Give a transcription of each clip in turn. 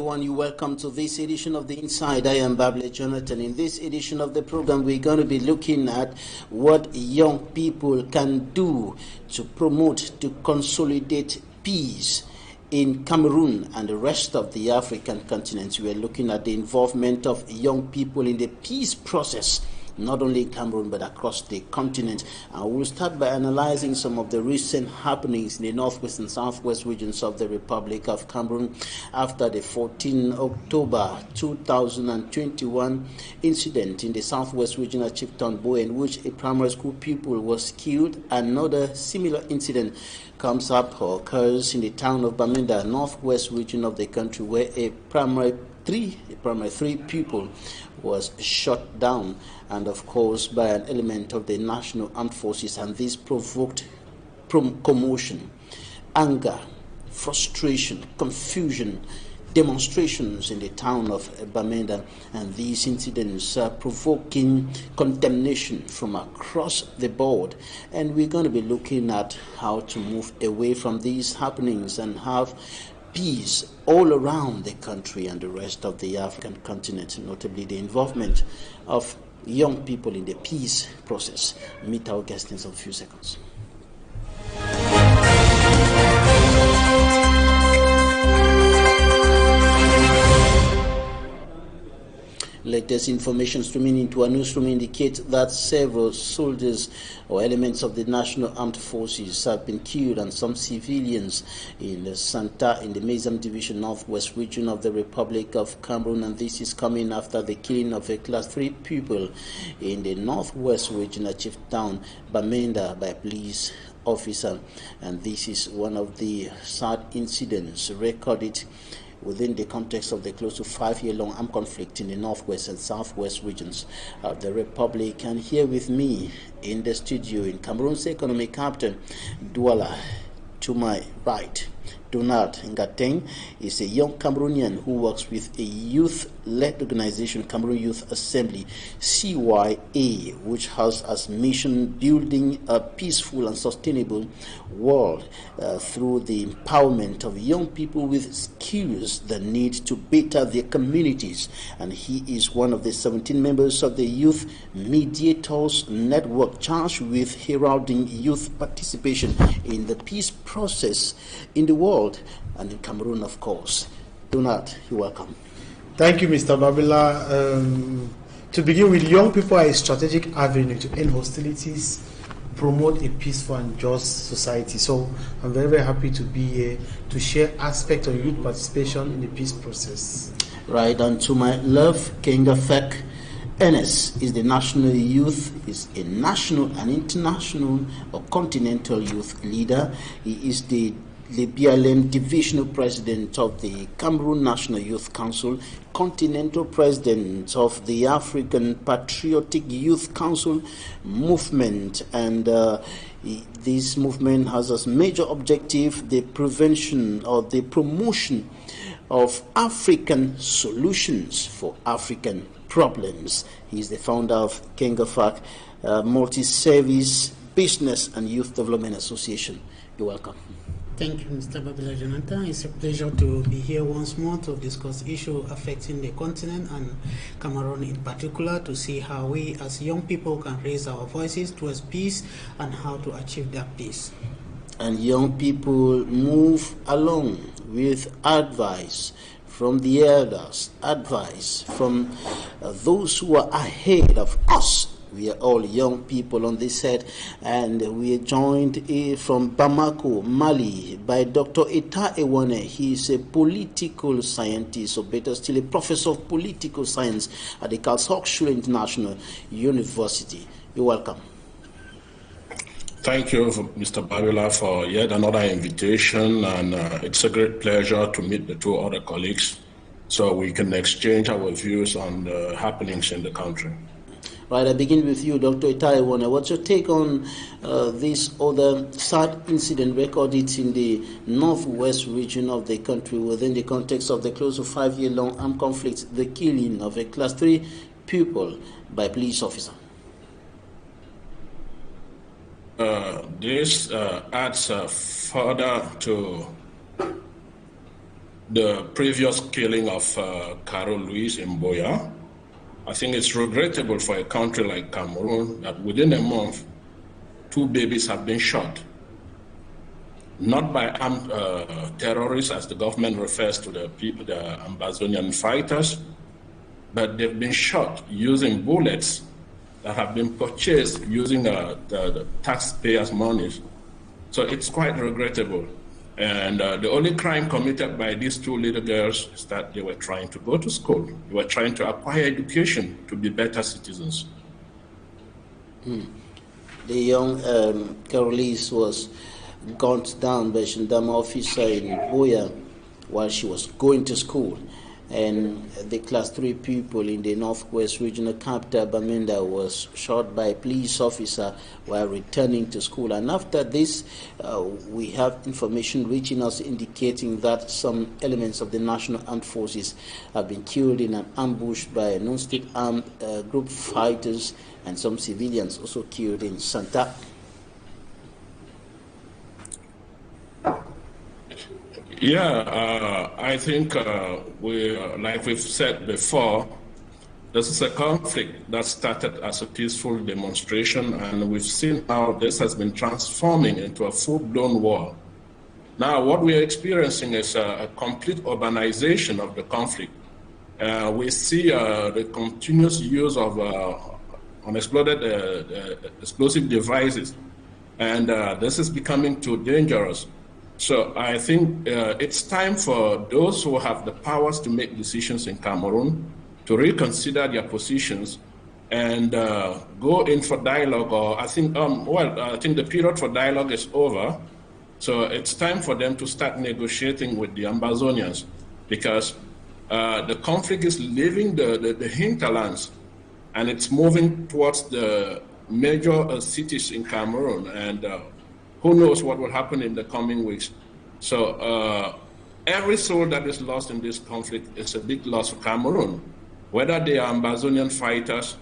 everyone. You're welcome to this edition of The Inside. I am Babla Jonathan. In this edition of the program, we're going to be looking at what young people can do to promote, to consolidate peace in Cameroon and the rest of the African continent. We're looking at the involvement of young people in the peace process, not only in Cameroon but across the continent. And we'll start by analyzing some of the recent happenings in the northwest and southwest regions of the Republic of Cameroon after the 14 October 2021 incident in the southwest region of Chieftain Boy, in which a primary school pupil was killed. Another similar incident comes up or occurs in the town of Bamenda, northwest region of the country, where a primary three pupil was shot down, and of course by an element of the National Armed Forces, and this provoked commotion, anger, frustration, confusion, demonstrations in the town of Bamenda, and these incidents are provoking condemnation from across the board. And we're going to be looking at how to move away from these happenings and have peace all around the country and the rest of the African continent, notably the involvement of young people in the peace process. Meet our guest in some few seconds. Latest information streaming into our newsroom indicates that several soldiers or elements of the National Armed Forces have been killed, and some civilians in the Mezam Division, northwest region of the Republic of Cameroon. And this is coming after the killing of a Class 3 pupil in the northwest region of Chieftain Bamenda by a police officer. And this is one of the sad incidents recorded within the context of the close to 5-year-long armed conflict in the northwest and southwest regions of the Republic. And here with me in the studio in Cameroon's economic capital, Douala, to my right, Donald Ngateng is a young Cameroonian who works with a youth-led organization, Cameroon Youth Assembly, CYA, which has as mission building a peaceful and sustainable world through the empowerment of young people with skills that need to better their communities. And he is one of the 17 members of the Youth Mediators Network charged with heralding youth participation in the peace process in the world and in Cameroon, of course. Donald, you're welcome. Thank you, Mr. Babila. To begin with, young people are a strategic avenue to end hostilities, promote a peaceful and just society. So I'm very, very happy to be here to share aspects of youth participation in the peace process. Right, and to my left, Nkengafric Ernest is the national youth, is a national and international or continental youth leader. He is the Libyan Divisional President of the Cameroon National Youth Council, Continental President of the African Patriotic Youth Council movement, and this movement has as major objective the prevention or the promotion of African solutions for African problems. He is the founder of Nkengafric Multi-Service Business and Youth Development Association. You're welcome. Thank you, Mr. Babila Jonathan. It's a pleasure to be here once more to discuss issues affecting the continent and Cameroon in particular, to see how we as young people can raise our voices towards peace and how to achieve that peace. And young people move along with advice from the elders, advice from those who are ahead of us. We are all young people on this set, and we are joined from Bamako, Mali, by Dr. Eta Ewane. He is a political scientist, or better still, a professor of political science at the Karlsruhe International University. You're welcome. Thank you, Mr. Babila, for yet another invitation, and it's a great pleasure to meet the two other colleagues so we can exchange our views on the happenings in the country. Right, I begin with you, Dr. Itaiwana. What's your take on this other sad incident recorded in the northwest region of the country within the context of the close to 5-year-long armed conflict, the killing of a Class 3 pupil by a police officer? This adds further to the previous killing of Carol Louise in Boya. I think it's regrettable for a country like Cameroon that within a month, 2 babies have been shot. Not by armed terrorists, as the government refers to the people, the Ambazonian fighters, but they've been shot using bullets that have been purchased using the taxpayers' money. So it's quite regrettable. And the only crime committed by these 2 little girls is that they were trying to go to school. They were trying to acquire education to be better citizens. The young Carolise was gunned down by a gendarme officer in Boya while she was going to school. And the class 3 pupil in the Northwest Regional Capital, Bamenda, was shot by a police officer while returning to school. And after this, we have information reaching us indicating that some elements of the National Armed Forces have been killed in an ambush by non-state armed group fighters, and some civilians also killed in Santa. Yeah, I think like we've said before, this is a conflict that started as a peaceful demonstration, and we've seen how this has been transforming into a full-blown war. Now, what we are experiencing is a complete urbanization of the conflict. We see the continuous use of unexploded explosive devices, and this is becoming too dangerous. So I think it's time for those who have the powers to make decisions in Cameroon to reconsider their positions and go in for dialogue. Or I think, I think the period for dialogue is over. So it's time for them to start negotiating with the Ambazonians, because the conflict is leaving the hinterlands and it's moving towards the major cities in Cameroon. And who knows what will happen in the coming weeks. So every soul that is lost in this conflict is a big loss for Cameroon, whether they are Ambazonian fighters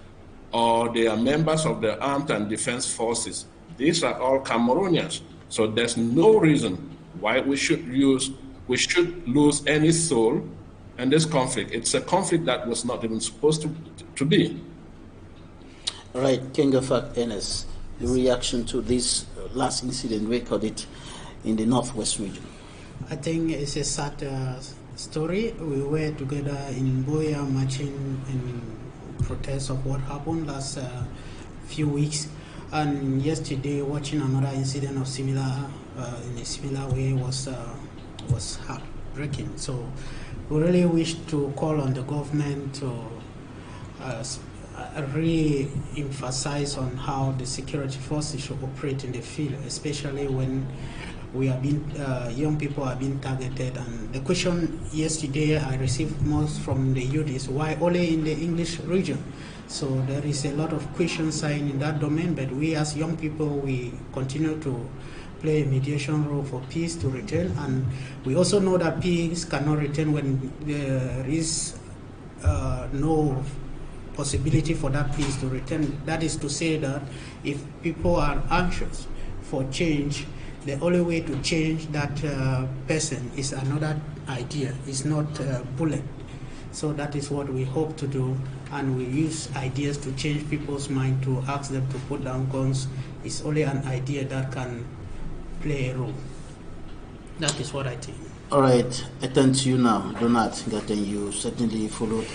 or they are members of the armed and defense forces. These are all Cameroonians. So there's no reason why we should lose any soul in this conflict. It's a conflict that was not even supposed to be. All right, Nkengafric Enes, your reaction to this last incident recorded in the Northwest region? I think it's a sad story. We were together in Boya marching in protest of what happened last few weeks, and yesterday watching another incident of similar in a similar way was heartbreaking. So we really wish to call on the government to re-emphasize on how the security forces should operate in the field, especially when we are being young people are being targeted. And the question yesterday I received most from the youth is why only in the English region? So there is a lot of question sign in that domain, but we as young people, we continue to play a mediation role for peace to return. And we also know that peace cannot return when there is no possibility for that peace to return. That is to say that if people are anxious for change, the only way to change that person is another idea, is not bullet. So that is what we hope to do, and we use ideas to change people's mind, to ask them to put down guns. It's only an idea that can play a role. That is what I think. All right, I turn to you now, Donald Gaten. You certainly followed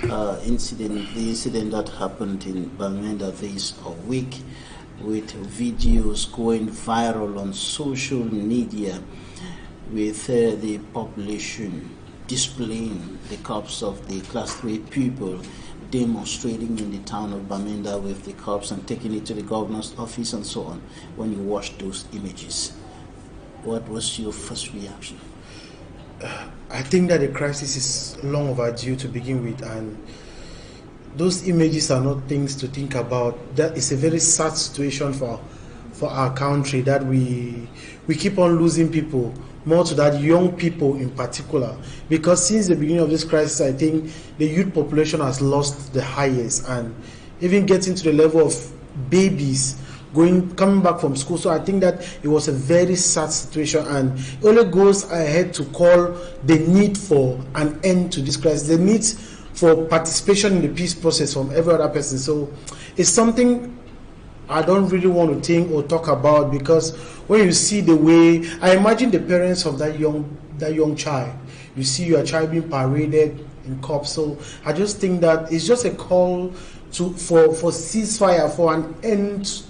the incident that happened in Bamenda this week, with videos going viral on social media with the population displaying the corpse of the class 3 people demonstrating in the town of Bamenda with the corpse and taking it to the governor's office and so on. When you watched those images, what was your first reaction? I think that the crisis is long overdue to begin with, and those images are not things to think about. That is a very sad situation for our country, that we keep on losing people, more to that young people in particular, because since the beginning of this crisis, I think the youth population has lost the highest, and even getting to the level of babies coming back from school. So I think that it was a very sad situation, and it only goes ahead to call the need for an end to this crisis, the need for participation in the peace process from every other person. So it's something I don't really want to think or talk about, because when you see the way, I imagine the parents of that young child, you see your child being paraded in cops. So I just think that it's just a call for ceasefire, for an end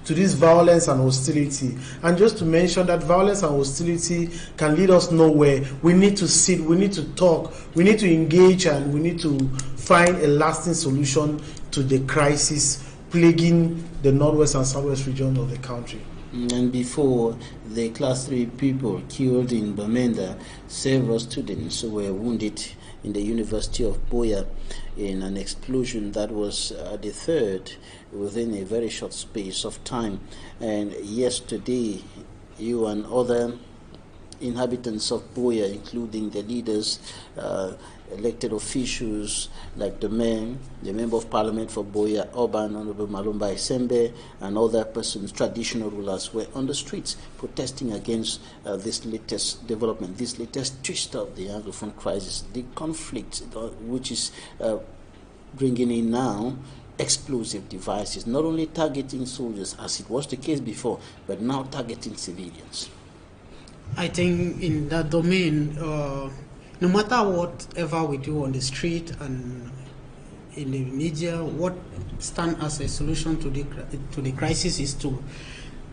to this violence and hostility. And just to mention that violence and hostility can lead us nowhere. We need to sit, we need to talk, we need to engage, and we need to find a lasting solution to the crisis plaguing the northwest and southwest region of the country. And before the class 3 people killed in Bamenda, several students were wounded in the University of Buea in an explosion that was the third within a very short space of time. And yesterday, you and other inhabitants of Buea, including the leaders, elected officials like the Member of Parliament for Buea Urban, Honorable Malumba Isembe, and other persons, traditional rulers, were on the streets protesting against this latest development, this latest twist of the Anglophone crisis, the conflict which is bringing in now explosive devices, not only targeting soldiers as it was the case before, but now targeting civilians. I think in that domain, no matter whatever we do on the street and in the media, what stands as a solution to the crisis is to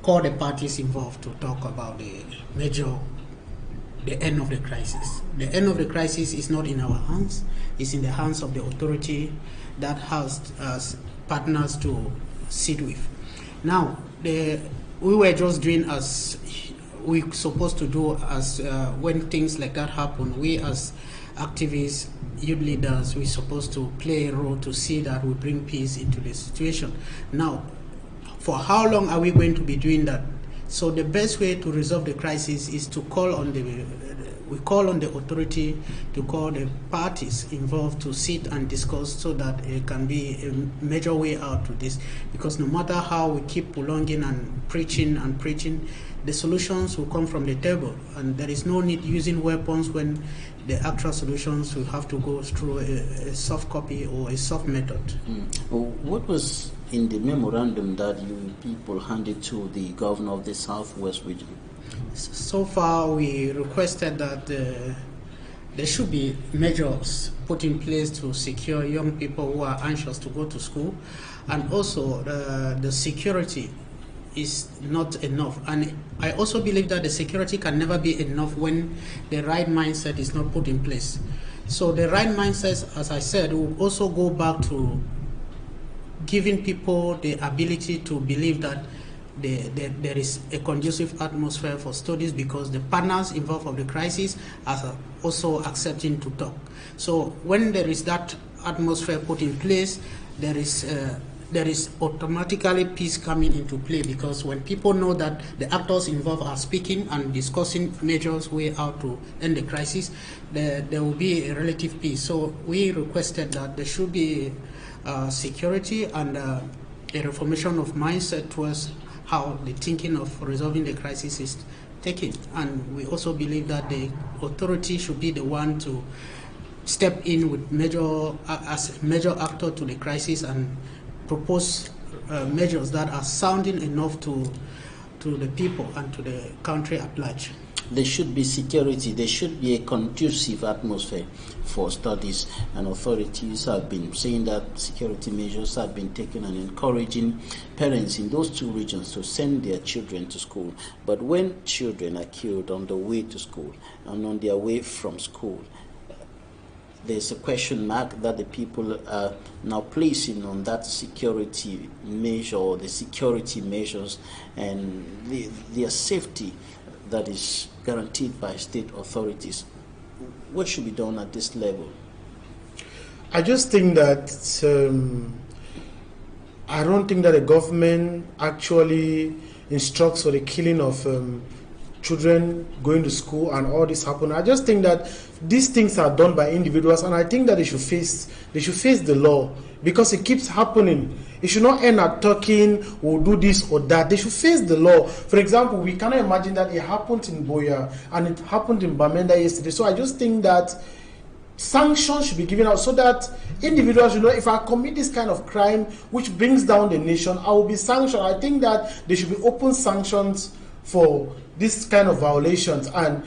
call the parties involved to talk about the end of the crisis. The end of the crisis is not in our hands; it's in the hands of the authority that has partners to sit with. Now, we were just doing as we're supposed to do as when things like that happen. We as activists, youth leaders, we're supposed to play a role to see that we bring peace into the situation. Now, for how long are we going to be doing that? So the best way to resolve the crisis is to call on the authority to call the parties involved to sit and discuss, so that it can be a major way out to this. Because no matter how we keep prolonging and preaching, the solutions will come from the table, and there is no need using weapons when the actual solutions will have to go through a soft copy or a soft method. What was in the memorandum that you people handed to the governor of the Southwest region? So far, we requested that there should be measures put in place to secure young people who are anxious to go to school, and also the security is not enough. And I also believe that the security can never be enough when the right mindset is not put in place. So the right mindset, as I said, will also go back to giving people the ability to believe that there is a conducive atmosphere for studies, because the partners involved of the crisis are also accepting to talk. So when there is that atmosphere put in place, there is automatically peace coming into play, because when people know that the actors involved are speaking and discussing measures way out to end the crisis, there will be a relative peace. So we requested that there should be security and a reformation of mindset towards how the thinking of resolving the crisis is taken. And we also believe that the authority should be the one to step in with as a major actor to the crisis and propose measures that are sounding enough to the people and to the country at large. There should be security, there should be a conducive atmosphere for studies, and authorities have been saying that security measures have been taken and encouraging parents in those two regions to send their children to school. But when children are killed on the way to school and on their way from school, there's a question mark that the people are now placing on that security measure, or the security measures, and their safety that is guaranteed by state authorities. What should be done at this level? I just think that I don't think that the government actually instructs for the killing of children going to school and all this happen. I just think that these things are done by individuals, and I think that they should face the law, because it keeps happening. It should not end at talking, we'll do this or that. They should face the law. For example, we cannot imagine that it happened in Boya and it happened in Bamenda yesterday. So I just think that sanctions should be given out so that individuals, if I commit this kind of crime which brings down the nation, I will be sanctioned. I think that there should be open sanctions for this kind of violations. And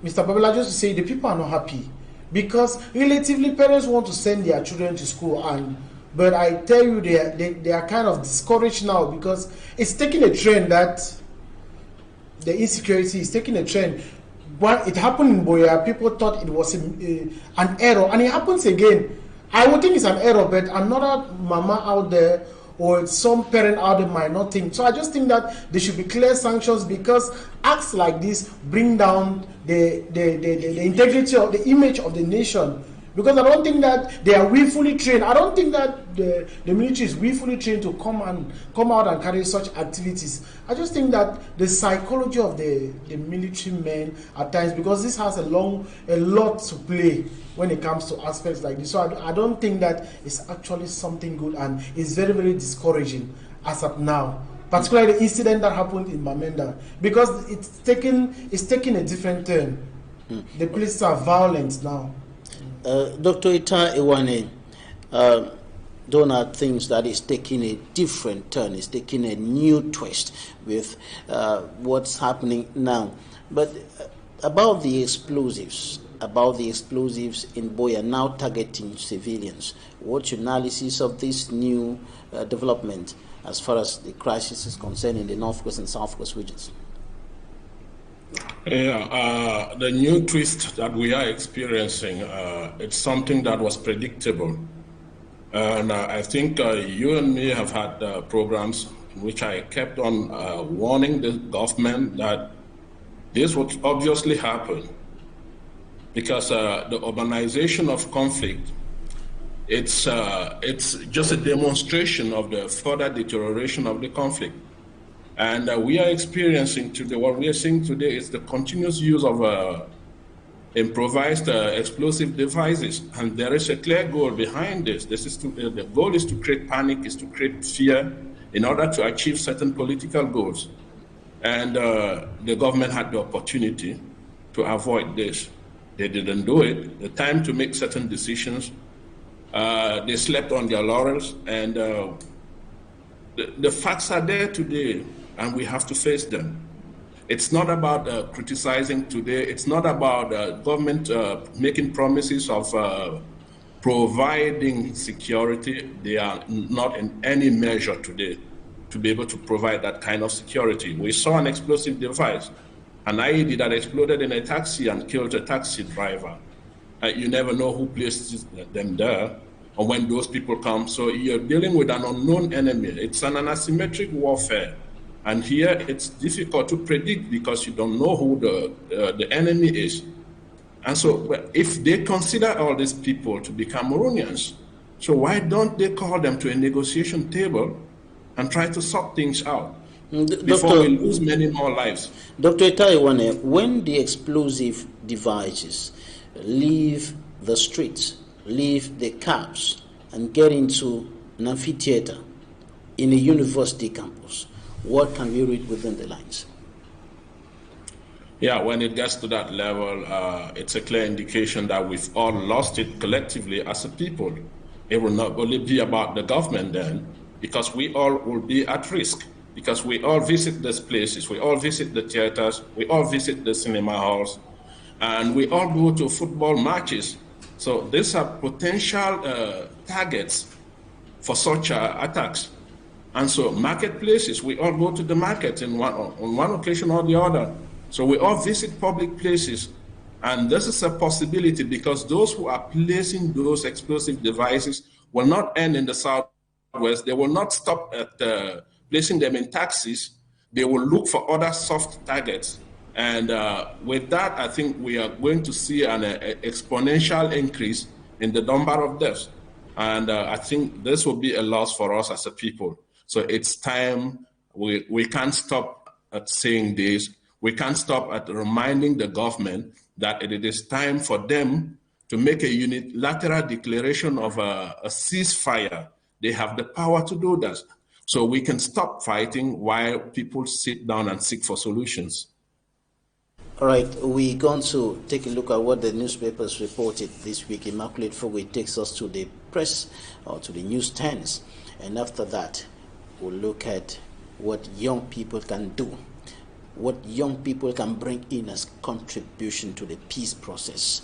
Mr. Babala, just to say, the people are not happy because relatively parents want to send their children to school, but I tell you they are kind of discouraged now because it's taking a trend that the insecurity is taking a trend. But it happened in Boya, people thought it was an error, and it happens again. I would think it's an error, but another mama out there or some parent out there might not think. So I just think that there should be clear sanctions because acts like this bring down the integrity of the image of the nation. Because I don't think that they are willfully trained. I don't think that the military is willfully trained to come out and carry such activities. I just think that the psychology of the military men at times, because this has a lot to play when it comes to aspects like this. So I don't think that it's actually something good, and it's very, very discouraging as of now. Particularly the incident that happened in Bamenda, because it's taking a different turn. The police are violent now. Dr. Ita Iwane, Donald thinks that it's taking a different turn, it's taking a new twist with what's happening now. But about the explosives in Boya now targeting civilians, what's your analysis of this new development as far as the crisis is concerned in the northwest and southwest regions? Yeah, the new twist that we are experiencing, it's something that was predictable. And I think you and me have had programs in which I kept on warning the government that this would obviously happen because the urbanization of conflict, it's just a demonstration of the further deterioration of the conflict. And we are experiencing today, what we are seeing today is the continuous use of improvised explosive devices. And there is a clear goal behind this. The goal is to create panic, is to create fear in order to achieve certain political goals. And the government had the opportunity to avoid this. They didn't do it. The time to make certain decisions, they slept on their laurels. And the facts are there today, and we have to face them. It's not about criticizing today. It's not about government making promises of providing security. They are not in any measure today to be able to provide that kind of security. We saw an explosive device, an IED that exploded in a taxi and killed a taxi driver. You never know who placed them there or when those people come. So you're dealing with an unknown enemy. It's an asymmetric warfare. And here it's difficult to predict because you don't know who the enemy is. And so if they consider all these people to be Cameroonians, so why don't they call them to a negotiation table and try to sort things out before we lose many more lives? Dr. Itaiwane, when the explosive devices leave the streets, leave the cabs, and get into an amphitheater in a university campus, what can we read within the lines? Yeah, when it gets to that level, it's a clear indication that we've all lost it collectively as a people. It will not only be about the government then, because we all will be at risk, because we all visit these places, we all visit the theaters, we all visit the cinema halls, and we all go to football matches. So these are potential targets for such attacks. And so marketplaces, we all go to the market on one occasion or the other. So we all visit public places. And this is a possibility because those who are placing those explosive devices will not end in the Southwest. They will not stop at placing them in taxis. They will look for other soft targets. And with that, I think we are going to see an exponential increase in the number of deaths. And I think this will be a loss for us as a people. So it's time. We can't stop at saying this. We can't stop at reminding the government that it is time for them to make a unilateral declaration of a ceasefire They have the power to do that. So we can stop fighting while people sit down and seek for solutions. All right, we're going to take a look at what the newspapers reported this week. Immaculate Fogwe takes us to the press or to the news stands. And after that, we'll look at what young people can do, what young people can bring in as contribution to the peace process,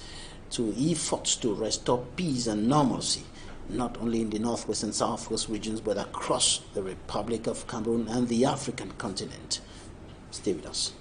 to efforts to restore peace and normalcy, not only in the northwest and southwest regions, but across the Republic of Cameroon and the African continent. Stay with us.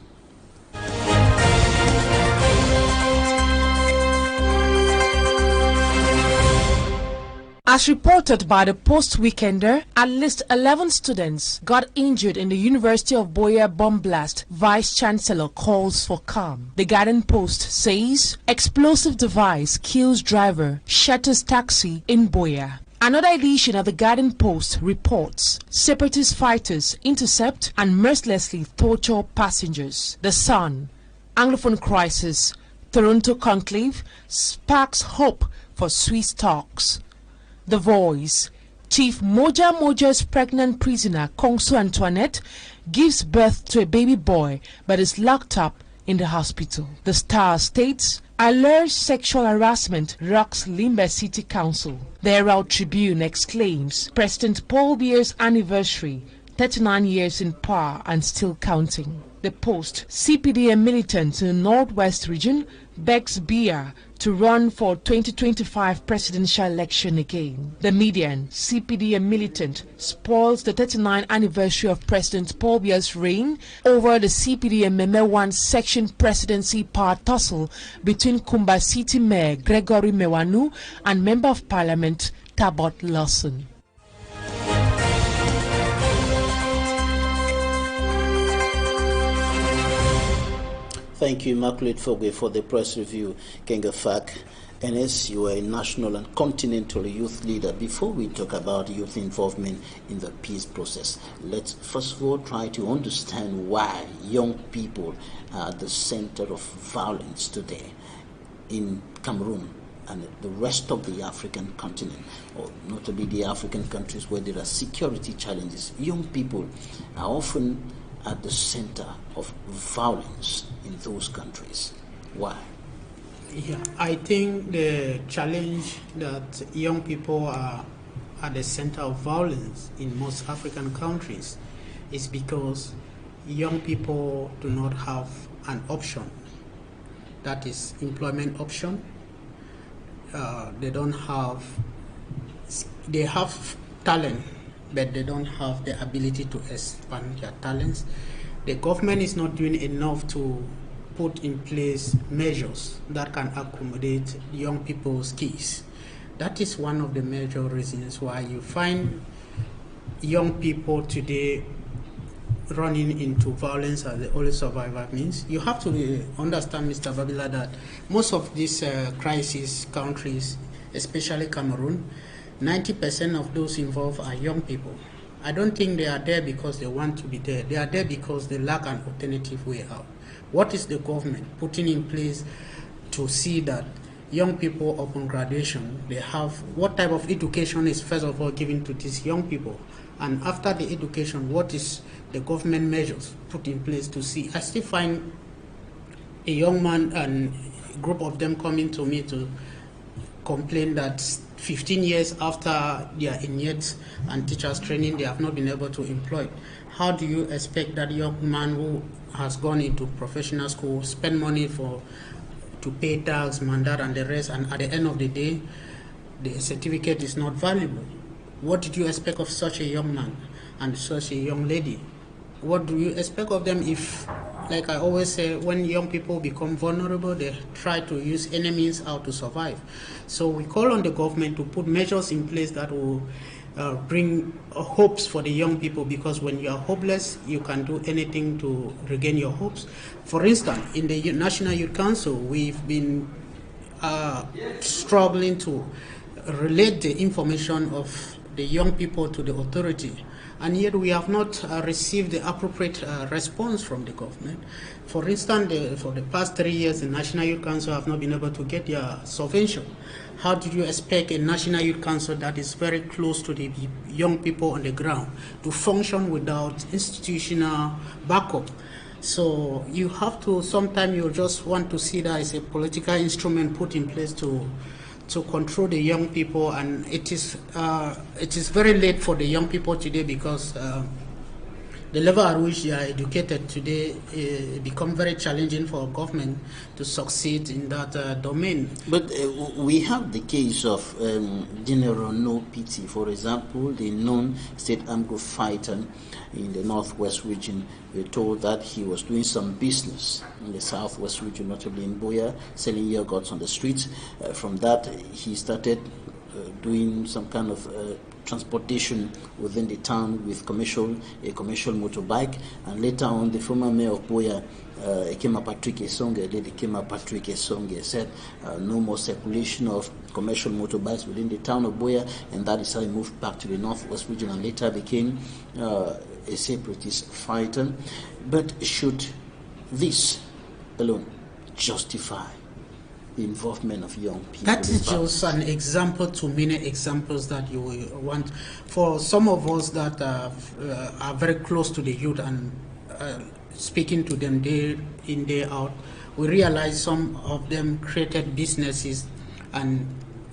As reported by the Post-Weekender, at least 11 students got injured in the University of Boya bomb blast. Vice-Chancellor calls for calm. The Garden Post says explosive device kills driver, shatters taxi in Boya. Another edition of the Garden Post reports separatist fighters intercept and mercilessly torture passengers. The Sun, Anglophone crisis, Toronto conclave sparks hope for Swiss talks. The Voice, Chief Moja's pregnant prisoner Kongsu Antoinette gives birth to a baby boy but is locked up in the hospital. The Star states, alleged sexual harassment rocks Limbe City Council. The Herald Tribune exclaims, President Paul Biya's anniversary, 39 years in power and still counting. The Post, CPDM militant in the Northwest region begs Biya to run for 2025 presidential election again. The Median, CPDM militant, spoils the 39th anniversary of President Paul Biya's reign over the CPDM Meme 1 section presidency power tussle between Kumba City Mayor Gregory Mewanu and Member of Parliament Tabot Lawson. Thank you, Immaculate Fogwe, for the press review. Nkengafric, NS, you are a national and continental youth leader. Before we talk about youth involvement in the peace process, let's first of all try to understand why young people are at the center of violence today in Cameroon and the rest of the African continent, or notably the African countries where there are security challenges. Young people are often at the center of violence in those countries. Why? Yeah, I think the challenge that young people are at the center of violence in most African countries is because young people do not have an option. That is employment option. They have talent, but they don't have the ability to expand their talents. The government is not doing enough to put in place measures that can accommodate young people's skills. That is one of the major reasons why you find young people today running into violence as the only survivor means. You have to understand, Mr. Babila, that most of these crisis countries, especially Cameroon, 90% of those involved are young people. I don't think they are there because they want to be there. They are there because they lack an alternative way out. What is the government putting in place to see that young people upon graduation, they have, what type of education is first of all given to these young people? And after the education, what is the government measures put in place to see? I still find a young man and a group of them coming to me to complain that 15 years after their INET and teachers training, they have not been able to employ. How do you expect that young man who has gone into professional school, spend money to pay tax, mandat and the rest, and at the end of the day, the certificate is not valuable? What did you expect of such a young man and such a young lady? What do you expect of them if, like I always say, when young people become vulnerable, they try to use any means how to survive? So we call on the government to put measures in place that will bring hopes for the young people, because when you are hopeless, you can do anything to regain your hopes. For instance, in the National Youth Council, we've been struggling to relate the information of the young people to the authority. and yet we have not received the appropriate response from the government. For instance, for the past 3 years, the National Youth Council have not been able to get their subvention. How do you expect a National Youth Council that is very close to the young people on the ground to function without institutional backup? So you have to, sometimes you just want to see that as a political instrument put in place to control the young people, and it is very late for the young people today, because the level at which they are educated today become very challenging for government to succeed in that domain. But we have the case of General No Pity, for example, the known state armed group fighter in the northwest region. We're told that he was doing some business in the southwest region, notably in Boya, selling yogurts on the streets. From that, he started doing some kind of transportation within the town with a commercial motorbike, and later on the former mayor of Boya, Nkengafric said no more circulation of commercial motorbikes within the town of Boya, and that is how he moved back to the northwest region and later became a separatist fighter. But should this alone justify the involvement of young people? That is just an example to many examples that you will want. For some of us that are very close to the youth and speaking to them day in, day out, we realize some of them created businesses, and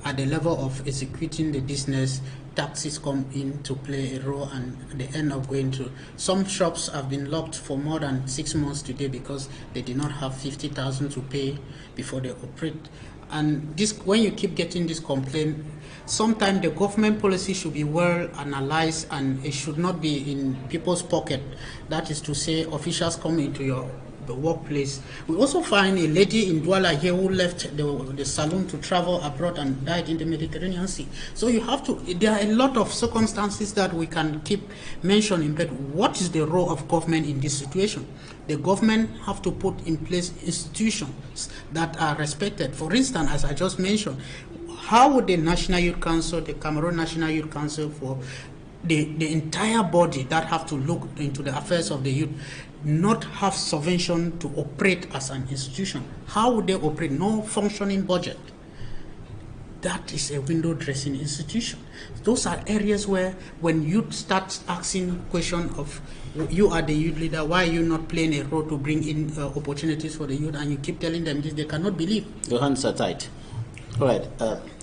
at the level of executing the business, taxes come in to play a role, and they end up going to some shops have been locked for more than 6 months today because they did not have 50,000 to pay before they operate. And this, when you keep getting this complaint, sometimes the government policy should be well analyzed, and it should not be in people's pocket. That is to say, officials come into the workplace. We also find a lady in Douala here who left the saloon to travel abroad and died in the Mediterranean Sea. So you have to, there are a lot of circumstances that we can keep mentioning, but what is the role of government in this situation? The government have to put in place institutions that are respected. For instance, as I just mentioned, how would the National Youth Council, the Cameroon National Youth Council, for the entire body that have to look into the affairs of the youth, not have subvention to operate as an institution? How would they operate? No functioning budget. That is a window dressing institution. Those are areas where when youth start asking question of, you are the youth leader, why are you not playing a role to bring in opportunities for the youth, and you keep telling them this, they cannot believe. Your hands are tight. All right.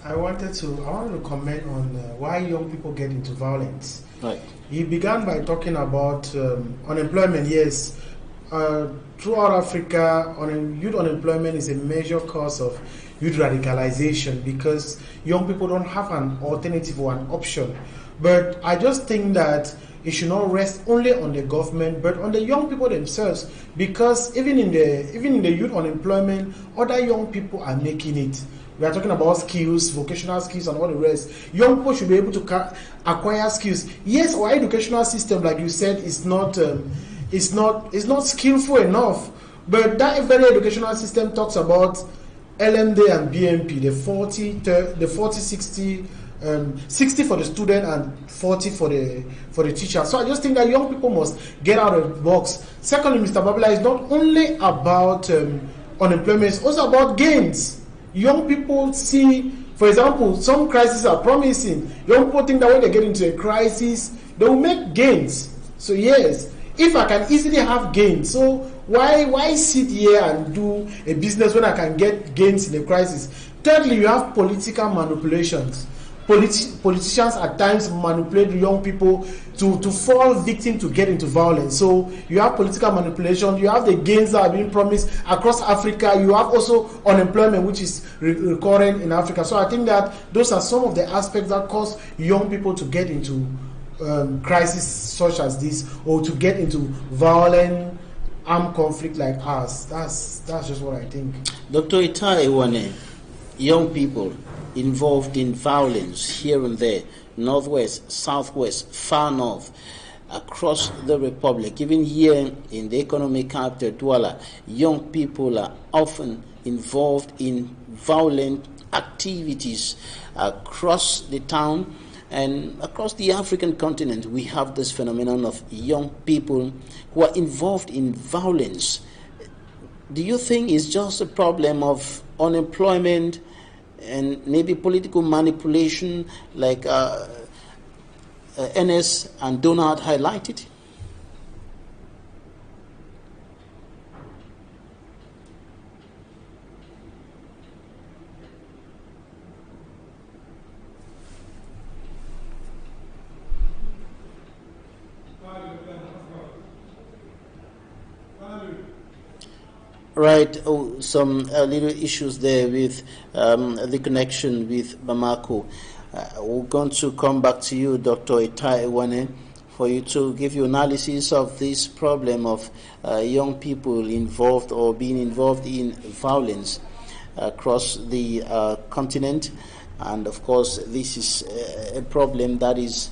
I wanted to comment on why young people get into violence. Right. He began by talking about unemployment. Yes, throughout Africa, youth unemployment is a major cause of youth radicalization because young people don't have an alternative or an option. But I just think that it should not rest only on the government, but on the young people themselves, because even in the youth unemployment, other young people are making it. We are talking about skills, vocational skills, and all the rest. Young people should be able to acquire skills. Yes, our educational system, like you said, is not skillful enough. But that very educational system talks about LMD and BMP, the 40-60. 60 for the student and 40 for the teacher. So I just think that young people must get out of the box. Secondly, Mr. Babila, is not only about unemployment, it's also about gains. Young people see, for example, some crises are promising. Young people think that when they get into a crisis, they will make gains. So yes, if I can easily have gains, so why sit here and do a business when I can get gains in a crisis? Thirdly, you have political manipulations. Politicians at times manipulate young people to fall victim to get into violence. So you have political manipulation, you have the gains that are being promised across Africa, you have also unemployment, which is recurrent in Africa. So I think that those are some of the aspects that cause young people to get into crises such as this, or to get into violent armed conflict like ours. That's just what I think. Dr. Itai Iwane, young people involved in violence here and there, northwest, southwest, far north, across the republic, even here in the economic capital, Douala, young people are often involved in violent activities across the town, And across the African continent, we have this phenomenon of young people who are involved in violence. Do you think it's just a problem of unemployment and maybe political manipulation, like Enes and Donald highlighted? Right, some little issues there with the connection with Bamako. We're going to come back to you, Dr. Itai Ewane, for you to give you analysis of this problem of young people involved or being involved in violence across the continent. And of course, this is a problem that is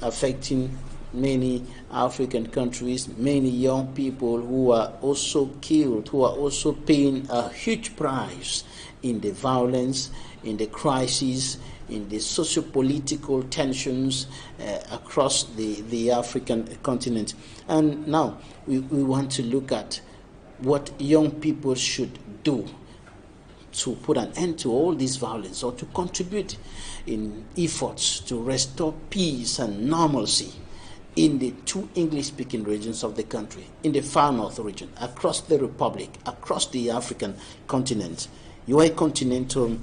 affecting many African countries, many young people who are also killed, who are also paying a huge price in the violence, in the crisis, in the socio-political tensions across the African continent. And now we want to look at what young people should do to put an end to all this violence, or to contribute in efforts to restore peace and normalcy in the two English-speaking regions of the country, in the far north region, across the Republic, across the African continent. You are a continental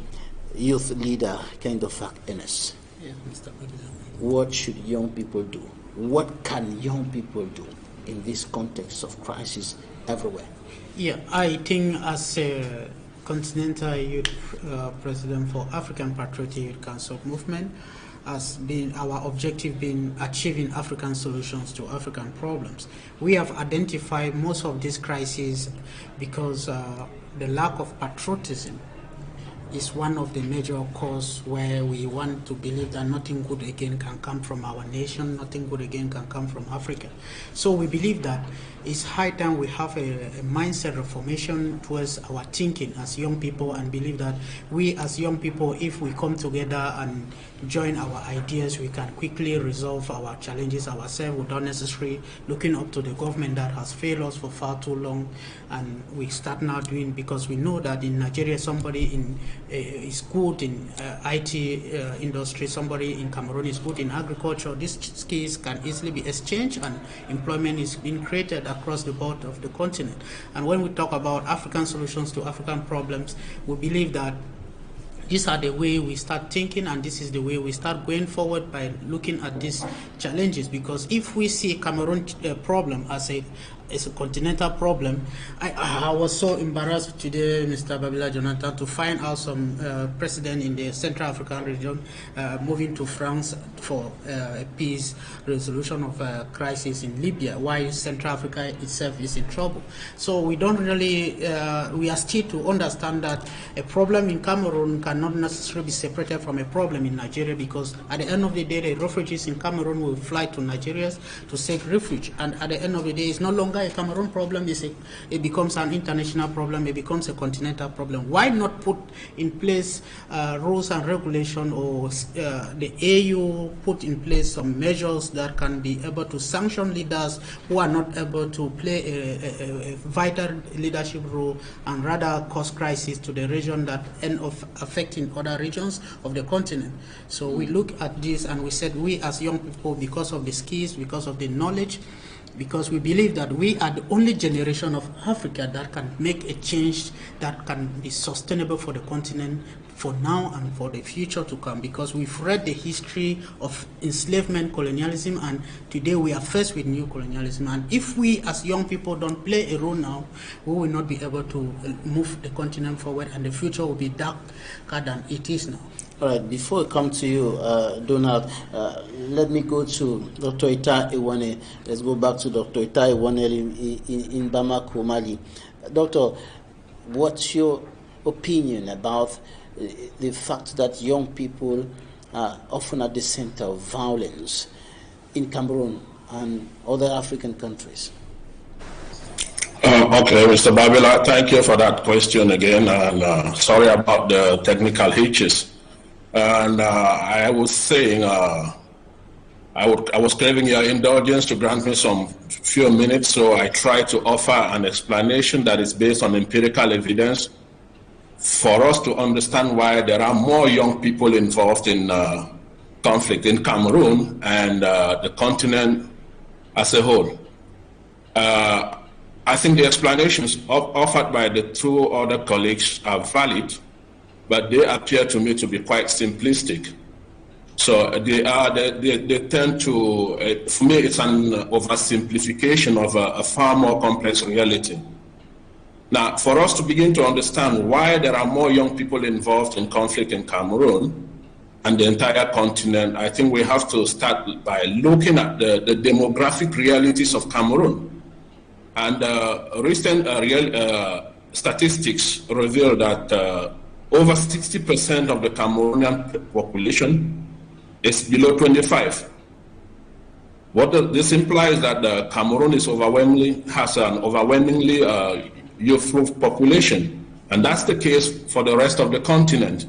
youth leader, Nkengafric Enes. Yeah, Mr. President. What should young people do? What can young people do in this context of crisis everywhere? Yeah, I think as a continental youth president for African Patriotic Youth Council movement, has been our objective been achieving African solutions to African problems. We have identified most of these crises because the lack of patriotism is one of the major causes where we want to believe that nothing good again can come from our nation, nothing good again can come from Africa. So we believe that it's high time we have a mindset reformation towards our thinking as young people, and believe that we as young people, if we come together and join our ideas, we can quickly resolve our challenges ourselves without necessarily looking up to the government that has failed us for far too long. And we start now doing, because we know that in Nigeria somebody is good in IT industry, somebody in Cameroon is good in agriculture. These skills can easily be exchanged, and employment is being created across the board of the continent. And when we talk about African solutions to African problems, we believe that these are the way we start thinking, and this is the way we start going forward, by looking at these challenges. Because if we see Cameroon problem as a continental problem, I was so embarrassed today, Mr. Babila Jonathan, to find out some president in the Central African region moving to France for a peace resolution of a crisis in Libya, while Central Africa itself is in trouble. So we don't really, we are still to understand that a problem in Cameroon cannot necessarily be separated from a problem in Nigeria, because at the end of the day, the refugees in Cameroon will fly to Nigeria to seek refuge, and at the end of the day, it's no longer a Cameroon problem, it becomes an international problem, it becomes a continental problem. Why not put in place rules and regulation, or the AU put in place some measures that can be able to sanction leaders who are not able to play a vital leadership role, and rather cause crisis to the region that end up affecting other regions of the continent. So we look at this and we said, we as young people, because of the skills, because of the knowledge, because we believe that we are the only generation of Africa that can make a change that can be sustainable for the continent, for now and for the future to come, because we've read the history of enslavement, colonialism, and today we are faced with new colonialism. And if we as young people don't play a role now, we will not be able to move the continent forward, and the future will be darker than it is now. All right, before I come to you, Donald, let me go to Dr. Itai Ewane. Let's go back to Dr. Itai Ewane in Bamako, Mali. Doctor, what's your opinion about the fact that young people are often at the center of violence in Cameroon and other African countries? Okay, Mr. Babila, thank you for that question again, and sorry about the technical hitches. And I was saying, I was craving your indulgence to grant me some few minutes, so I try to offer an explanation that is based on empirical evidence for us to understand why there are more young people involved in conflict in Cameroon and the continent as a whole. I think the explanations offered by the two other colleagues are valid, but they appear to me to be quite simplistic. So they tend to, for me, it's an oversimplification of a far more complex reality. Now, for us to begin to understand why there are more young people involved in conflict in Cameroon and the entire continent, I think we have to start by looking at the demographic realities of Cameroon. And recent statistics reveal that over 60% of the Cameroonian population is below 25. This implies that Cameroon has an overwhelmingly youthful population, and that's the case for the rest of the continent.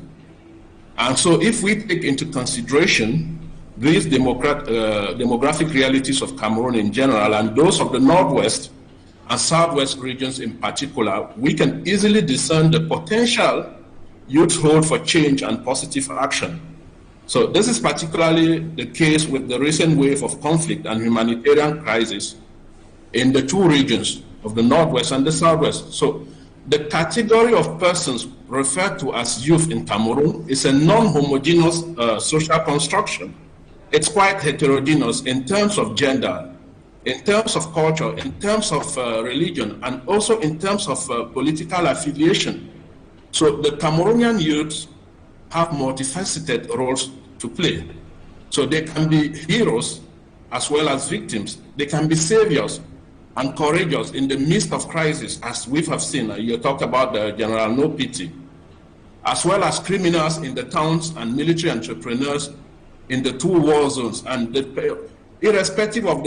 And so if we take into consideration these demographic realities of Cameroon in general and those of the Northwest and Southwest regions in particular, we can easily discern the potential youth hold for change and positive action. So this is particularly the case with the recent wave of conflict and humanitarian crisis in the two regions of the Northwest and the Southwest. So the category of persons referred to as youth in Cameroon is a non-homogeneous social construction. It's quite heterogeneous in terms of gender, in terms of culture, in terms of religion, and also in terms of political affiliation. So the Cameroonian youth have multifaceted roles to play. So they can be heroes as well as victims. They can be saviors and courageous in the midst of crisis, as we have seen. You talked about the General No Pity, as well as criminals in the towns and military entrepreneurs in the two war zones. And irrespective of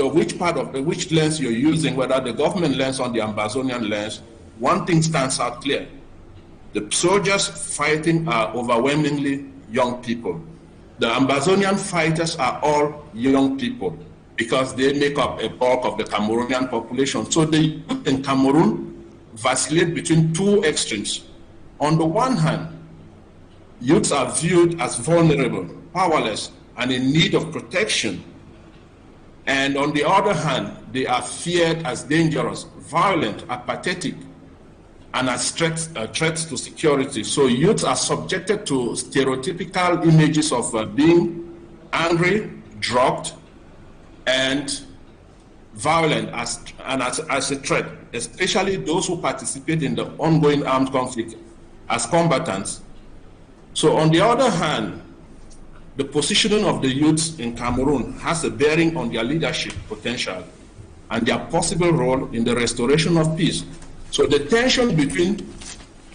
which lens you're using, whether the government lens or the Ambazonian lens, one thing stands out clear. The soldiers fighting are overwhelmingly young people. The Ambazonian fighters are all young people because they make up a bulk of the Cameroonian population. So the youth in Cameroon vacillate between two extremes. On the one hand, youths are viewed as vulnerable, powerless, and in need of protection. And on the other hand, they are feared as dangerous, violent, apathetic, and as threats to security. So youths are subjected to stereotypical images of being angry, drugged, and violent as a threat, especially those who participate in the ongoing armed conflict as combatants. So on the other hand, the positioning of the youths in Cameroon has a bearing on their leadership potential and their possible role in the restoration of peace. So the tension between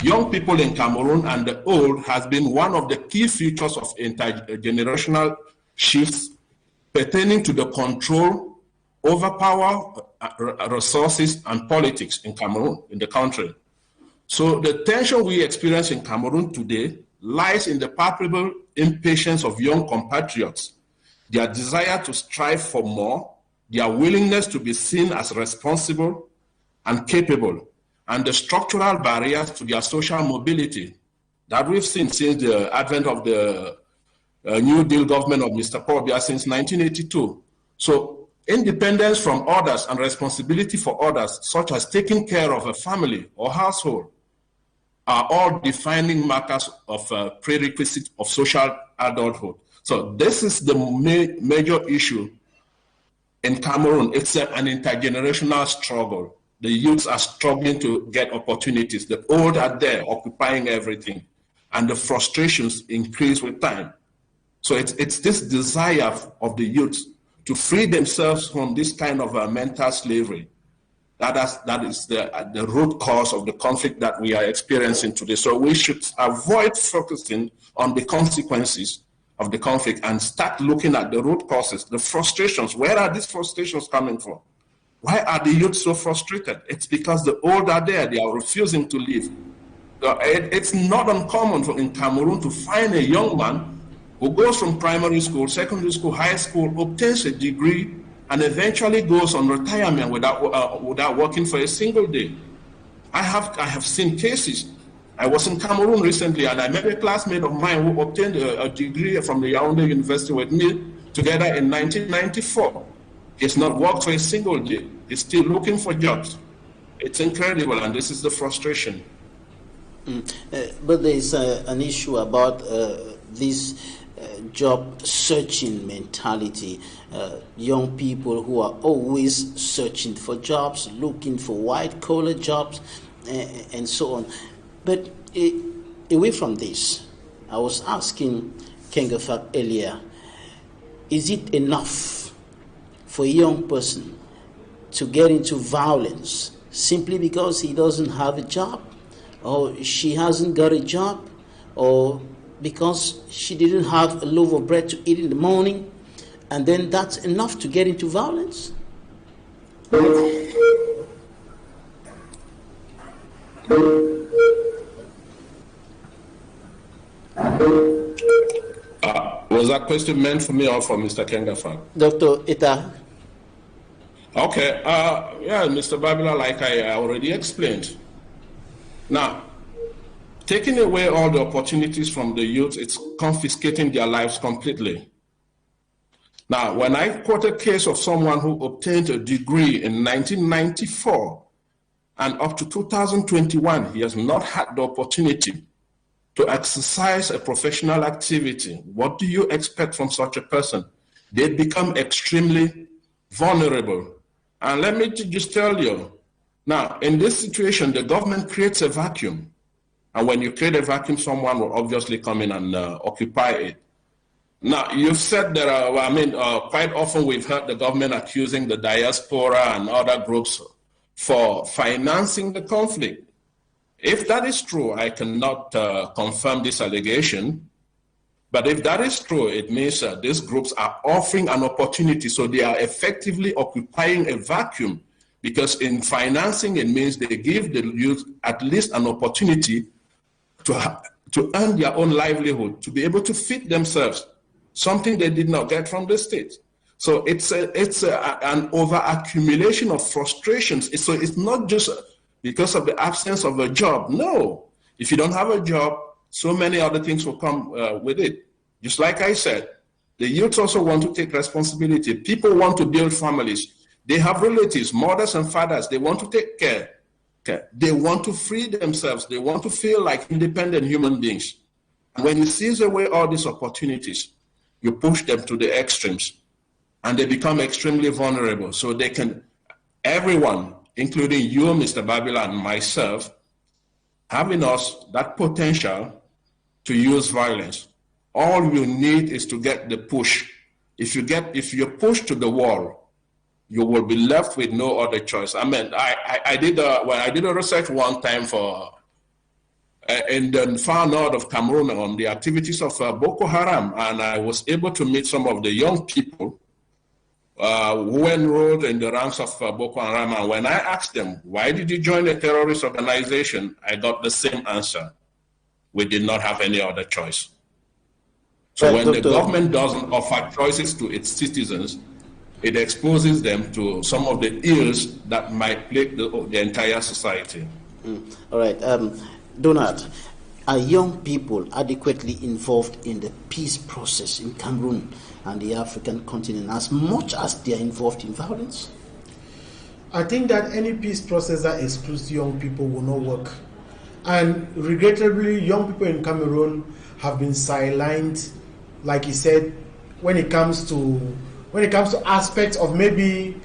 young people in Cameroon and the old has been one of the key features of intergenerational shifts pertaining to the control over power, resources, and politics in Cameroon, in the country. So the tension we experience in Cameroon today lies in the palpable impatience of young compatriots, their desire to strive for more, their willingness to be seen as responsible and capable, and the structural barriers to their social mobility that we've seen since the advent of the New Deal government of Mr. Paul Biya since 1982. So independence from others and responsibility for others, such as taking care of a family or household, are all defining markers of prerequisite of social adulthood. So this is the major issue in Cameroon. It's an intergenerational struggle. The youths are struggling to get opportunities. The old are there occupying everything, and the frustrations increase with time. So it's this desire of the youths to free themselves from this kind of mental slavery that is the root cause of the conflict that we are experiencing today. So we should avoid focusing on the consequences of the conflict and start looking at the root causes, the frustrations. Where are these frustrations coming from? Why are the youth so frustrated? It's because the old are there. They are refusing to leave. It's not uncommon in Cameroon to find a young man who goes from primary school, secondary school, high school, obtains a degree, and eventually goes on retirement without working for a single day. I have seen cases. I was in Cameroon recently, and I met a classmate of mine who obtained a degree from the Yaoundé University with me together in 1994. He's not worked for a single day. He's still looking for jobs. It's incredible, and this is the frustration. But there is an issue about this job searching mentality. Young people who are always searching for jobs, looking for white-collar jobs, and so on. But away from this, I was asking Nkengafric earlier, is it enough for a young person to get into violence simply because he doesn't have a job, or she hasn't got a job, or because she didn't have a loaf of bread to eat in the morning, and then that's enough to get into violence? Was that question meant for me or for Mr. Nkengafric? Dr. Ita? Okay, yeah, Mr. Babila, like I already explained. Now, taking away all the opportunities from the youth, it's confiscating their lives completely. Now, when I quote a case of someone who obtained a degree in 1994, and up to 2021, he has not had the opportunity to exercise a professional activity, what do you expect from such a person? They become extremely vulnerable. And let me just tell you, now, in this situation, the government creates a vacuum. And when you create a vacuum, someone will obviously come in and occupy it. Now, you've said that, quite often we've heard the government accusing the diaspora and other groups for financing the conflict. If that is true, I cannot confirm this allegation. But if that is true, it means these groups are offering an opportunity. So they are effectively occupying a vacuum, because in financing, it means they give the youth at least an opportunity to earn their own livelihood, to be able to feed themselves, something they did not get from the state. So it's an over-accumulation of frustrations. So it's not just because of the absence of a job. No. If you don't have a job, so many other things will come with it. Just like I said, the youth also want to take responsibility. People want to build families. They have relatives, mothers and fathers. They want to take care. Okay. They want to free themselves. They want to feel like independent human beings. And when you seize away all these opportunities, you push them to the extremes, and they become extremely vulnerable. So they can, everyone, including you, Mr. Babila, and myself, having us that potential to use violence. All you need is to get the push. If you're pushed to the wall, you will be left with no other choice. I mean, I did a research one time for in the far north of Cameroon on the activities of Boko Haram, and I was able to meet some of the young people who enrolled in the ranks of Boko Haram. And when I asked them, why did you join a terrorist organization? I got the same answer. We did not have any other choice. So when the government doesn't offer choices to its citizens, it exposes them to some of the ills that might plague the entire society. All right. Donald, are young people adequately involved in the peace process in Cameroon and the African continent as much as they are involved in violence? I think that any peace process that excludes young people will not work. And regrettably, young people in Cameroon have been sidelined, like he said, when it comes to aspects of maybe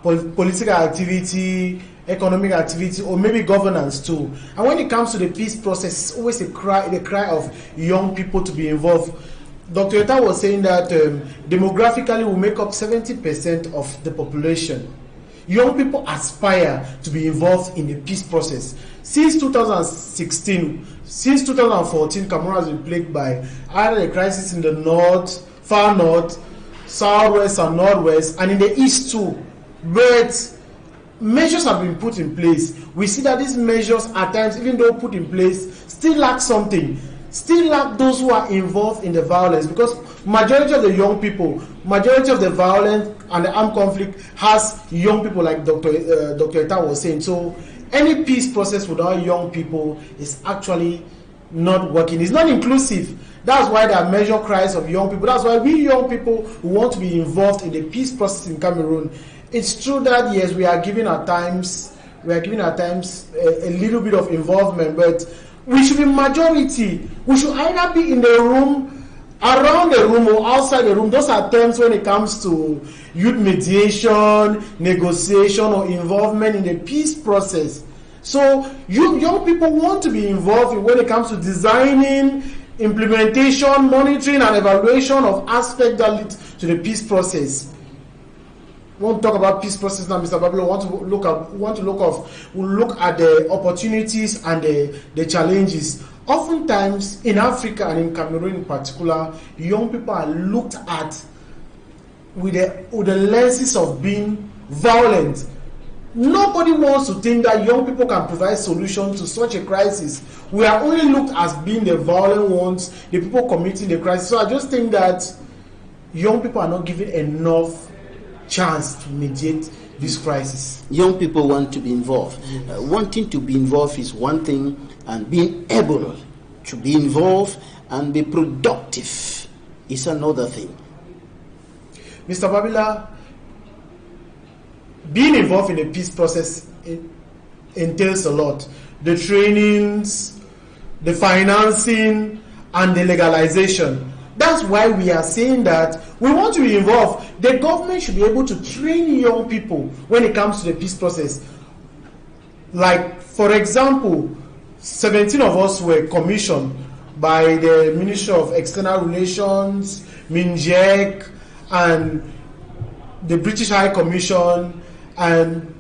political activity, economic activity, or maybe governance too. And when it comes to the peace process, it's always the cry of young people to be involved. Dr. Etta was saying that demographically we make up 70% of the population. Young people aspire to be involved in the peace process. Since 2016, since 2014, Cameroon has been plagued by either a crisis in the north, far north, southwest and northwest, and in the east too. But measures have been put in place. We see that these measures at times, even though put in place, still lack something. still lack those who are involved in the violence, because majority of the young people, majority of the violence and the armed conflict has young people, like Dr. Eta was saying. So any peace process without young people is actually not working. It's not inclusive. That's why there are major cries of young people. That's why we young people who want to be involved in the peace process in Cameroon. It's true that yes, we are giving at times a little bit of involvement, but we should be majority. We should either be in the room, around the room, or outside the room. Those are terms when it comes to youth mediation, negotiation, or involvement in the peace process. So you young people want to be involved when it comes to designing, implementation, monitoring, and evaluation of aspects that lead to the peace process. We won't talk about peace process now, Mr. Babilo. We'll look at the opportunities and the challenges. Oftentimes in Africa and in Cameroon in particular, young people are looked at with the lenses of being violent. Nobody wants to think that young people can provide solutions to such a crisis. We are only looked as being the violent ones, the people committing the crisis. So I just think that young people are not given enough chance to mediate this crisis. Young people want to be involved. Yes. Wanting to be involved is one thing, and being able to be involved and be productive is another thing. Mr. Babila, being involved in the peace process entails a lot. The trainings, the financing, and the legalization. That's why we are saying that we want to be involved. The government should be able to train young people when it comes to the peace process. Like, for example, 17 of us were commissioned by the Ministry of External Relations, MINJEC, and the British High Commission, and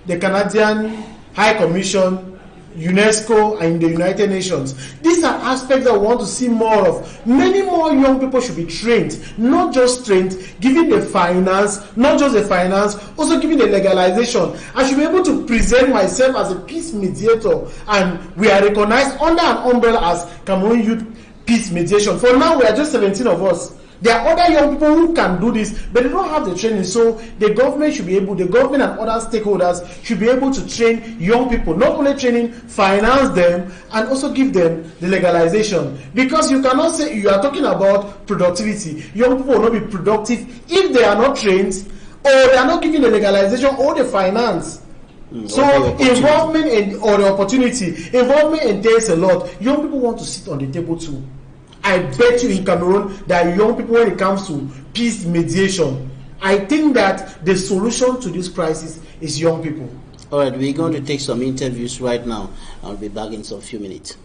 the Canadian High Commission, UNESCO, and the United Nations. These are aspects that we want to see more of. Many more young people should be trained, not just trained, given the finance, not just the finance, also given the legalization. I should be able to present myself as a peace mediator, and we are recognized under an umbrella as Cameroon Youth Peace Mediation. For now, we are just 17 of us. There are other young people who can do this, but they don't have the training. So the government should be able, the government and other stakeholders should be able to train young people, not only training, finance them, and also give them the legalization. Because you cannot say you are talking about productivity. Young people will not be productive if they are not trained, or they are not given the legalization or the finance. So involvement or the opportunity, involvement entails a lot. Young people want to sit on the table too. I bet you in Cameroon that young people, when it comes to peace mediation, I think that the solution to this crisis is young people. All right, we're going to take some interviews right now. I'll be back in some few minutes.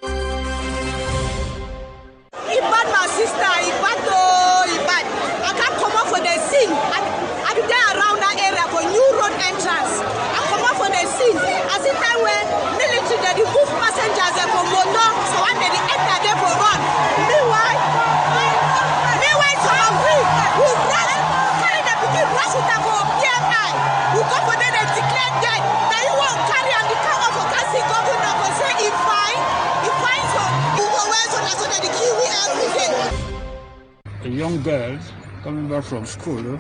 Ibad, my sister, Ibad, Ibad. I can't come up for the scene. I be there around that area for new road entrance. As in time when military they remove passengers from motor, so when they enter they for run. Meanwhile, some we rush, carry the people rush with them for PMI. We go for them and declare dead. Now you won't carry on the car of a castle governor for say if fine so you go where so that the key we every day. A young girl coming back from school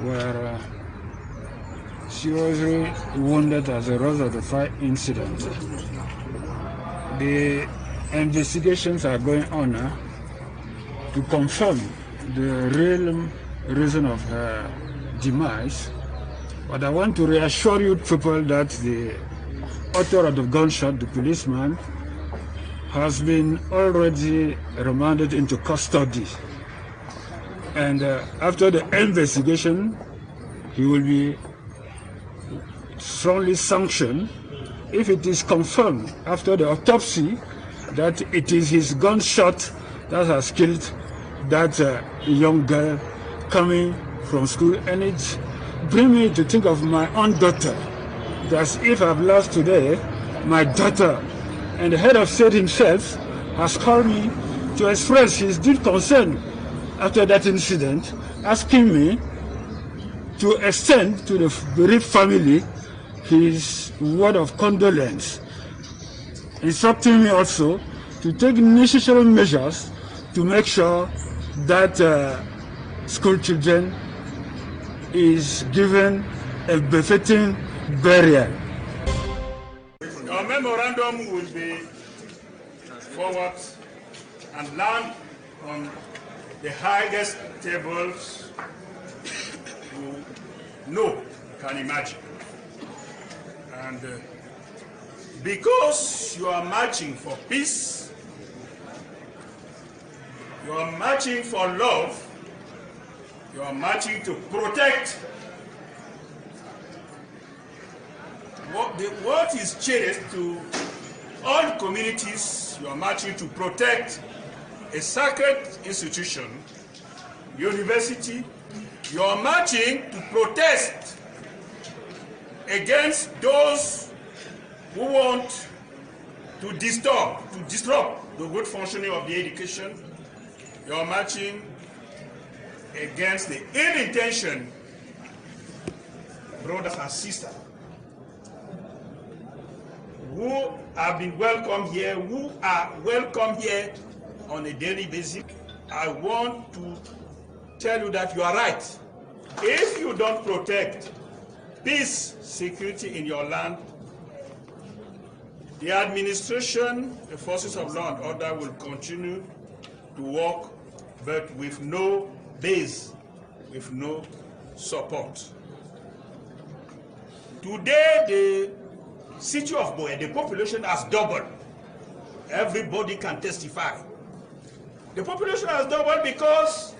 where seriously wounded as a result of the fire incident. The investigations are going on to confirm the real reason of her demise. But I want to reassure you people that the author of the gunshot, the policeman, has been already remanded into custody. And after the investigation, he will be strongly sanctioned if it is confirmed after the autopsy that it is his gunshot that has killed that young girl coming from school. And it brings me to think of my own daughter. That if I've lost today my daughter, and the head of state himself has called me to express his deep concern after that incident, asking me to extend to the bereaved family his word of condolence, instructing me also to take necessary measures to make sure that school children is given a befitting burial. Your memorandum will be forward and land on the highest tables you can imagine. And because you are marching for peace, you are marching for love, you are marching to protect what is cherished to all communities. You are marching to protect a sacred institution, university. You are marching to protest against those who want to disrupt the good functioning of the education. You are marching against the ill-intentioned brothers and sisters who have been welcomed here, who are welcome here on a daily basis. I want to tell you that you are right. If you don't protect peace, security in your land, the administration, the forces of law and order will continue to work, but with no base, with no support. Today, the city of Boya, the population has doubled. Everybody can testify. The population has doubled because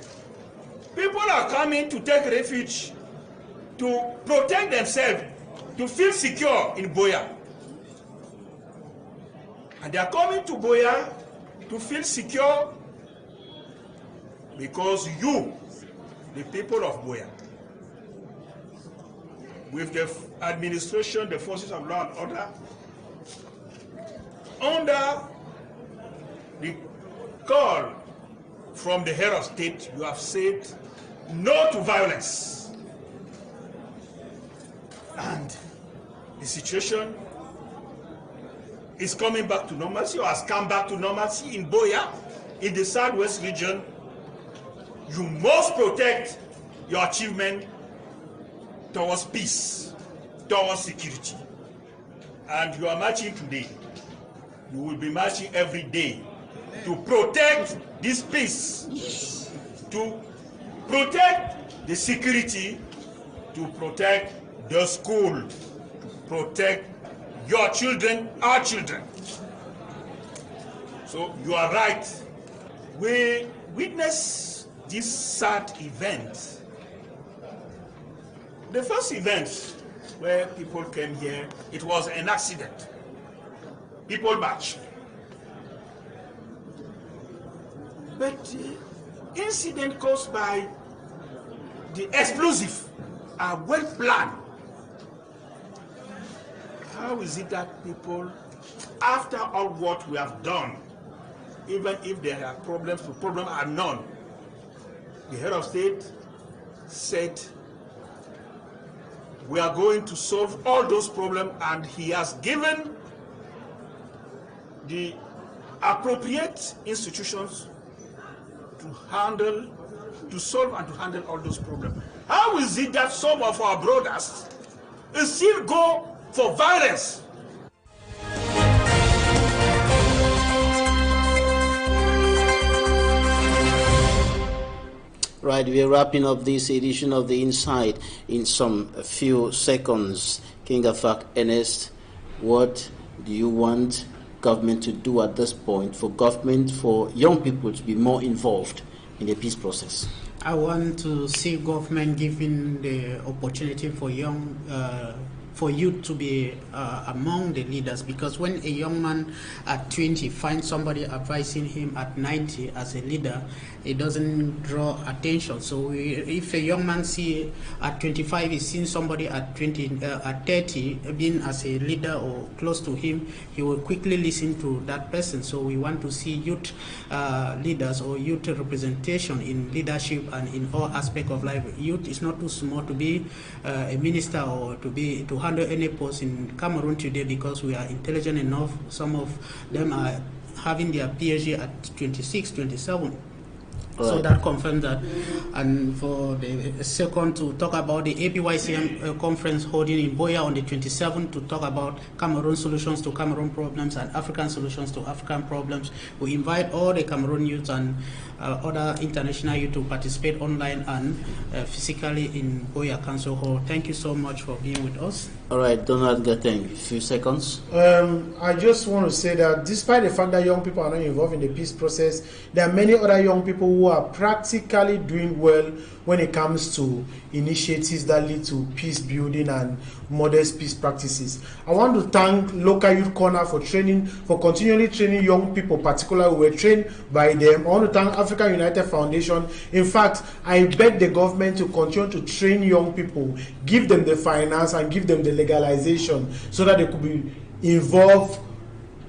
people are coming to take refuge, to protect themselves, to feel secure in Boya. And they are coming to Boya to feel secure because you, the people of Boya, with the administration, the forces of law and order, under the call from the head of state, you have said no to violence. And the situation is coming back to normalcy, or has come back to normalcy in Boya, in the southwest region. You must protect your achievement towards peace, towards security. And you are marching today. You will be marching every day to protect this peace, to protect the security, to protect the school, to protect your children, our children. So you are right. We witness this sad event. The first event where people came here, it was an accident. People marched. But the incident caused by the explosive are well planned. How is it that people, after all what we have done, even if there are problems, the problems are known, the head of state said, we are going to solve all those problems, and he has given the appropriate institutions to solve and to handle all those problems. How is it that some of our brothers still go for violence? Right, we are wrapping up this edition of The Inside in a few seconds. Nkengafric, Ernest, what do you want government to do at this point for young people to be more involved in the peace process? I want to see government giving the opportunity for young for youth to be among the leaders, because when a young man at 20 finds somebody advising him at 90 as a leader, it doesn't draw attention. So if a young man at 25 is seeing somebody at 30 being as a leader or close to him, he will quickly listen to that person. So we want to see youth leaders or youth representation in leadership and in all aspects of life. Youth is not too small to be a minister or to handle any post in Cameroon today, because we are intelligent enough. Some of them are having their PhD at 26, 27. Right. So that confirms that. And for the second, to talk about the APYCM conference holding in Boya on the 27th, to talk about Cameroon solutions to Cameroon problems and African solutions to African problems. We invite all the Cameroon youth and other international youth to participate online and physically in Boya Council Hall. Thank you so much for being with us. All right, Donald Gateng, a few seconds. I just want to say that despite the fact that young people are not involved in the peace process, there are many other young people who are practically doing well when it comes to initiatives that lead to peace building and modest peace practices. I want to thank Local Youth Corner for continually training young people, particularly who were trained by them. I want to thank African United Foundation. In fact, I beg the government to continue to train young people, give them the finance and give them the legalization so that they could be involved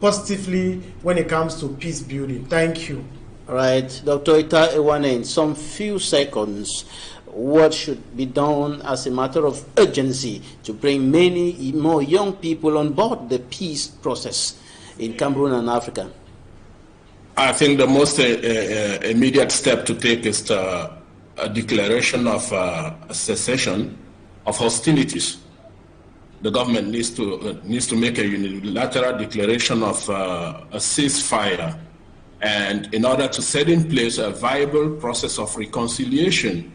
positively when it comes to peace building. Thank you. All right, Dr. Ita Ewane, in some few seconds, what should be done as a matter of urgency to bring many more young people on board the peace process in Cameroon and Africa? I think the most immediate step to take is a declaration of a cessation of hostilities. The government needs to make a unilateral declaration of a ceasefire, and in order to set in place a viable process of reconciliation.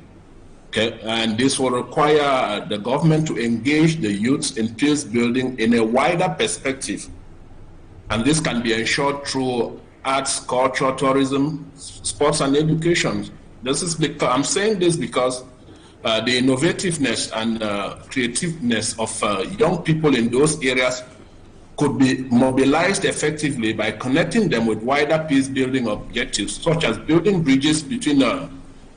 Okay, and this will require the government to engage the youths in peace building in a wider perspective. And this can be ensured through arts, culture, tourism, sports, and education. I'm saying this because the innovativeness and creativeness of young people in those areas could be mobilized effectively by connecting them with wider peace-building objectives, such as building bridges between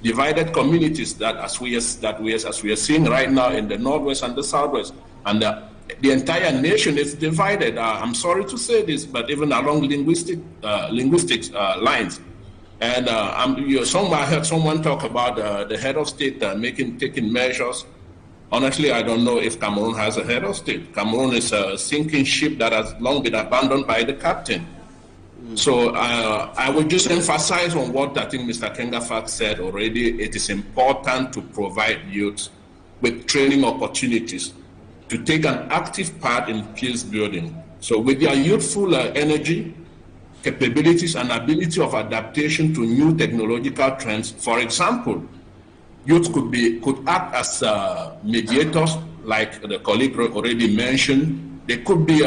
divided communities that as we are seeing right now in the Northwest and the Southwest. And the entire nation is divided. I'm sorry to say this, but even along linguistic lines. And I heard someone talk about the head of state taking measures. Honestly, I don't know if Cameroon has a head of state. Cameroon is a sinking ship that has long been abandoned by the captain. So I would just emphasize on what I think Mr. Nkengafric said already. It is important to provide youth with training opportunities to take an active part in peace building. So with their youthful energy, capabilities, and ability of adaptation to new technological trends, for example, youth could act as mediators, like the colleague already mentioned. They could be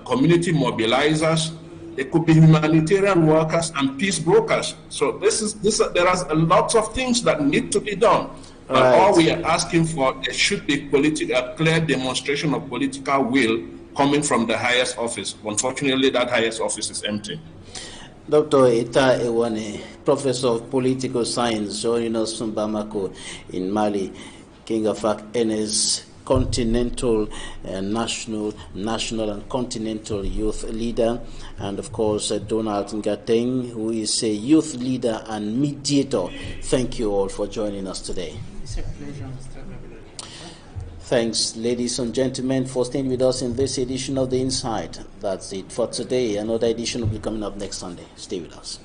community mobilizers. They could be humanitarian workers and peace brokers. So there are a lot of things that need to be done. But all we are asking for, there should be a clear demonstration of political will coming from the highest office. Unfortunately, that highest office is empty. Dr. Ita Ewane, Professor of Political Science, joining us from Bamako in Mali. Nkengafric Enes, continental, national and continental youth leader, and of course Donald Gateng, who is a youth leader and mediator. Thank you all for joining us today. It's a pleasure, Mr. Babila. Thanks, ladies and gentlemen, for staying with us in this edition of The Inside. That's it for today. Another edition will be coming up next Sunday. Stay with us.